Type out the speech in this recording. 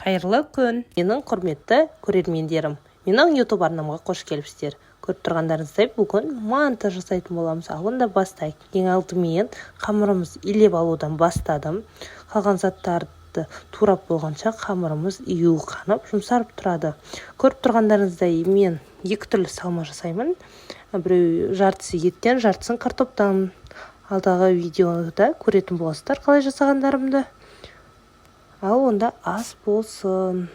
Қайырлы күн, менің құрметті көрермендерім. Менің YouTube арнамға қош келіпсіздер. Көріп тұрғандарыңыздай бүгін манты жасайтын боламыз. Онда бастайық. Ең алдымен қамырымыз илеп алудан бастадым. Қалған заттарды турап болғанша қамырымыз қанып жұмсарып тұрады. Көріп тұрғандарыңыздай мен екі түрлі салма жасаймын. Біреу жартысы еттен, жартысын картоптан. Алдағы видеода көретін боласыздар қалай жасағандарымды. Ал онда ас болсын.